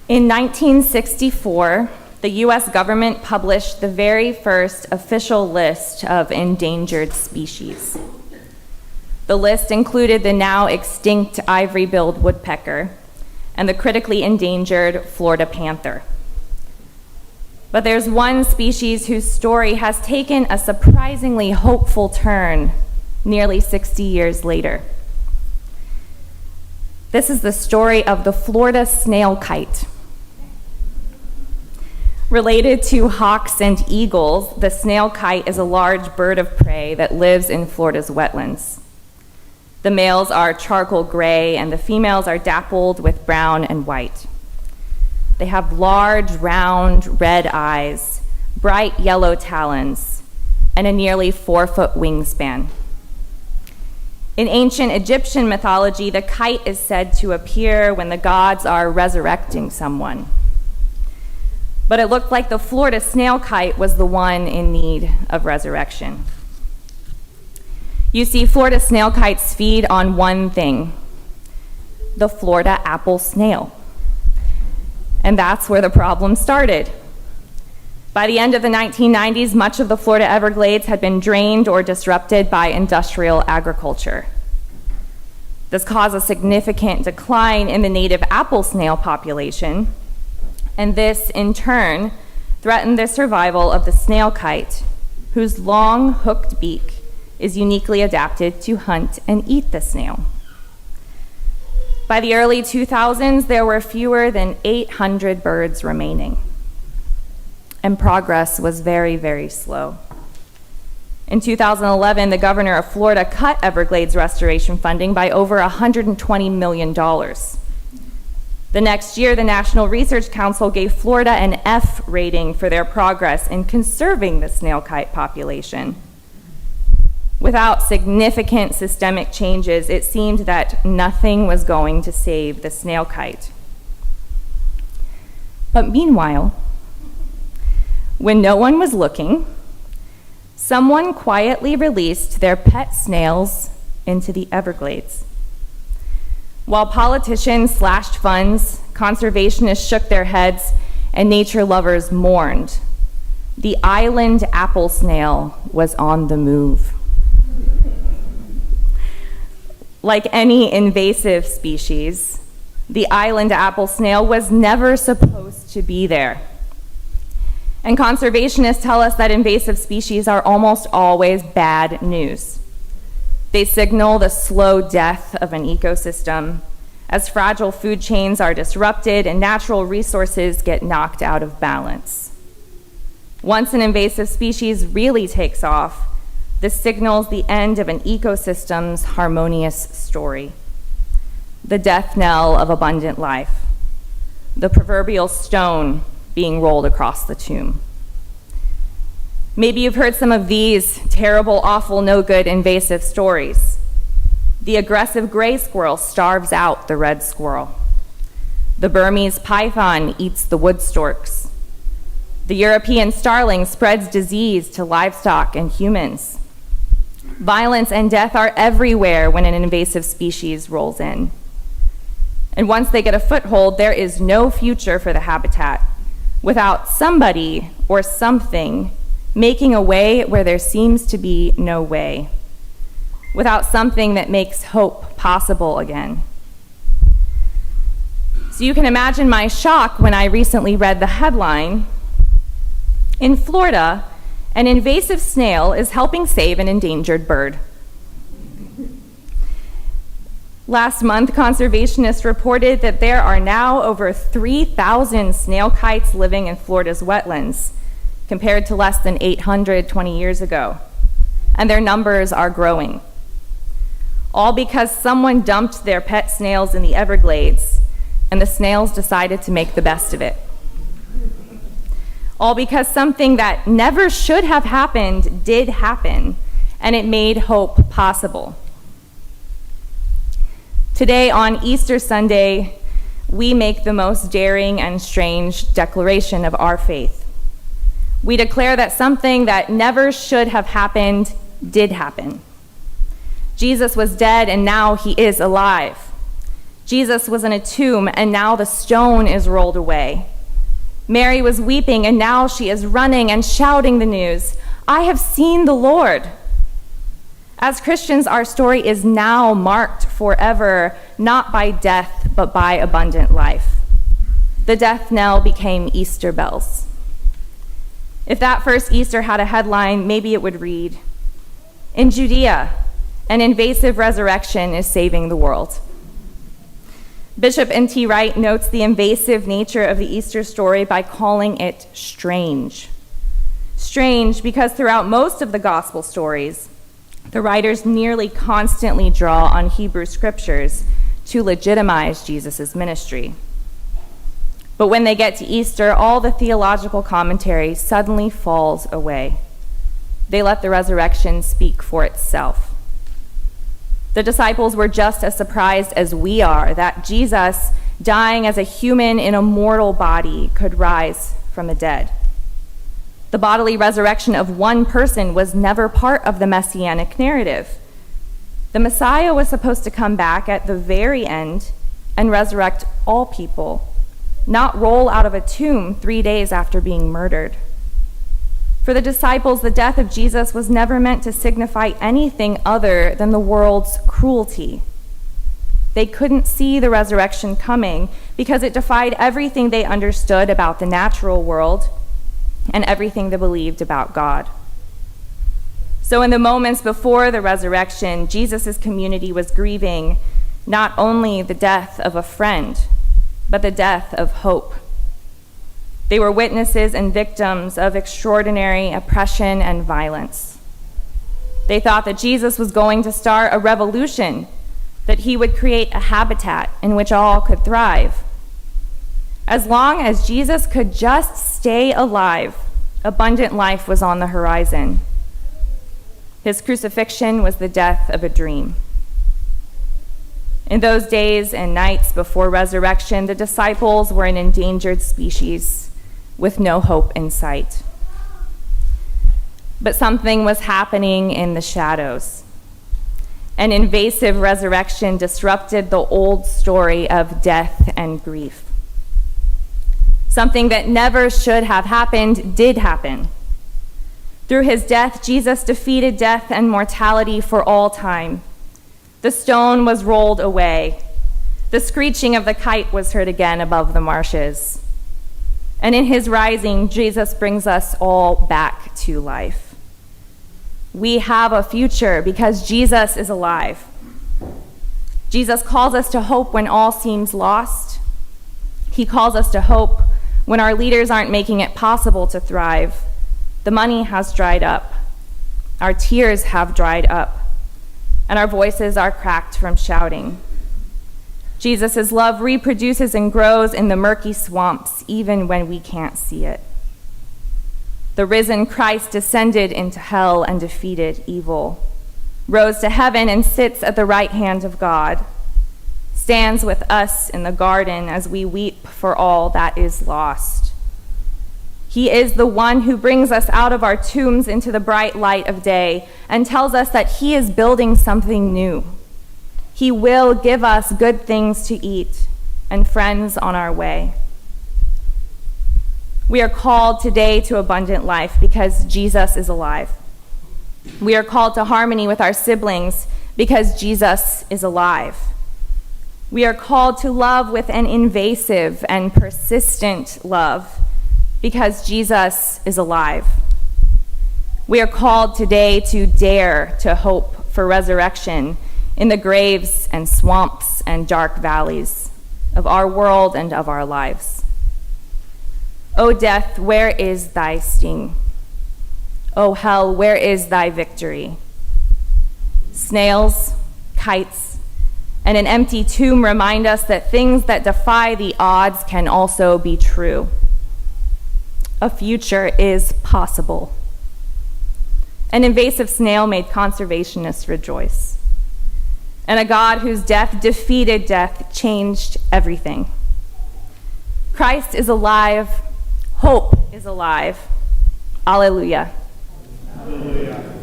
In 1964, the U.S. government published the very first official list of endangered species. The list included the now extinct ivory-billed woodpecker and the critically endangered Florida panther. But there's one species whose story has taken a surprisingly hopeful turn nearly 60 years later. This is the story of the Florida snail kite. Related to hawks and eagles, the snail kite is a large bird of prey that lives in Florida's wetlands. The males are charcoal gray and the females are dappled with brown and white. They have large, round, red eyes, bright yellow talons, and a nearly 4-foot wingspan. In ancient Egyptian mythology, the kite is said to appear when the gods are resurrecting someone. But it looked like the Florida snail kite was the one in need of resurrection. You see, Florida snail kites feed on one thing: the Florida apple snail. And that's where the problem started. By the end of the 1990s, much of the Florida Everglades had been drained or disrupted by industrial agriculture. This caused a significant decline in the native apple snail population, and this, in turn, threatened the survival of the snail kite, whose long, hooked beak is uniquely adapted to hunt and eat the snail. By the early 2000s, there were fewer than 800 birds remaining, and progress was very, very slow. In 2011, the governor of Florida cut Everglades restoration funding by over $120 million. The next year, the National Research Council gave Florida an F rating for their progress in conserving the snail kite population. Without significant systemic changes, it seemed that nothing was going to save the snail kite. But meanwhile, when no one was looking, someone quietly released their pet snails into the Everglades. While politicians slashed funds, conservationists shook their heads, and nature lovers mourned, the island apple snail was on the move. Like any invasive species, the island apple snail was never supposed to be there. And conservationists tell us that invasive species are almost always bad news. They signal the slow death of an ecosystem as fragile food chains are disrupted and natural resources get knocked out of balance. Once an invasive species really takes off, this signals the end of an ecosystem's harmonious story, the death knell of abundant life, the proverbial stone being rolled across the tomb. Maybe you've heard some of these terrible, awful, no good, invasive stories. The aggressive gray squirrel starves out the red squirrel. The Burmese python eats the wood storks. The European starling spreads disease to livestock and humans. Violence and death are everywhere when an invasive species rolls in. And once they get a foothold, there is no future for the habitat without somebody or something making a way where there seems to be no way, without something that makes hope possible again. So you can imagine my shock when I recently read the headline, "In Florida, an invasive snail is helping save an endangered bird." Last month, conservationists reported that there are now over 3,000 snail kites living in Florida's wetlands, compared to less than 800 20 years ago, and their numbers are growing. All because someone dumped their pet snails in the Everglades, and the snails decided to make the best of it. All because something that never should have happened did happen, and it made hope possible. Today, on Easter Sunday, we make the most daring and strange declaration of our faith. We declare that something that never should have happened did happen. Jesus was dead, and now he is alive. Jesus was in a tomb, and now the stone is rolled away. Mary was weeping, and now she is running and shouting the news, "I have seen the Lord." As Christians, our story is now marked forever, not by death, but by abundant life. The death knell became Easter bells. If that first Easter had a headline, maybe it would read, "In Judea, an invasive resurrection is saving the world." Bishop N.T. Wright notes the invasive nature of the Easter story by calling it strange. Strange because throughout most of the gospel stories, the writers nearly constantly draw on Hebrew scriptures to legitimize Jesus' ministry. But when they get to Easter, all the theological commentary suddenly falls away. They let the resurrection speak for itself. The disciples were just as surprised as we are that Jesus, dying as a human in a mortal body, could rise from the dead. The bodily resurrection of one person was never part of the messianic narrative. The Messiah was supposed to come back at the very end and resurrect all people, not roll out of a tomb 3 days after being murdered. For the disciples, the death of Jesus was never meant to signify anything other than the world's cruelty. They couldn't see the resurrection coming because it defied everything they understood about the natural world and everything they believed about God. So in the moments before the resurrection, Jesus' community was grieving not only the death of a friend, but the death of hope. They were witnesses and victims of extraordinary oppression and violence. They thought that Jesus was going to start a revolution, that he would create a habitat in which all could thrive. As long as Jesus could just stay alive, abundant life was on the horizon. His crucifixion was the death of a dream. In those days and nights before resurrection, the disciples were an endangered species with no hope in sight. But something was happening in the shadows. An invasive resurrection disrupted the old story of death and grief. Something that never should have happened did happen. Through his death, Jesus defeated death and mortality for all time. The stone was rolled away. The screeching of the kite was heard again above the marshes. And in his rising, Jesus brings us all back to life. We have a future because Jesus is alive. Jesus calls us to hope when all seems lost. He calls us to hope when our leaders aren't making it possible to thrive. The money has dried up. Our tears have dried up. And our voices are cracked from shouting. Jesus' love reproduces and grows in the murky swamps, even when we can't see it. The risen Christ descended into hell and defeated evil, rose to heaven and sits at the right hand of God, stands with us in the garden as we weep for all that is lost. He is the one who brings us out of our tombs into the bright light of day and tells us that he is building something new. He will give us good things to eat and friends on our way. We are called today to abundant life because Jesus is alive. We are called to harmony with our siblings because Jesus is alive. We are called to love with an invasive and persistent love because Jesus is alive. We are called today to dare to hope for resurrection in the graves and swamps and dark valleys of our world and of our lives. O death, where is thy sting? O hell, where is thy victory? Snails, kites, and an empty tomb remind us that things that defy the odds can also be true. A future is possible. An invasive snail made conservationists rejoice. And a God whose death defeated death changed everything. Christ is alive. Hope is alive. Alleluia. Alleluia.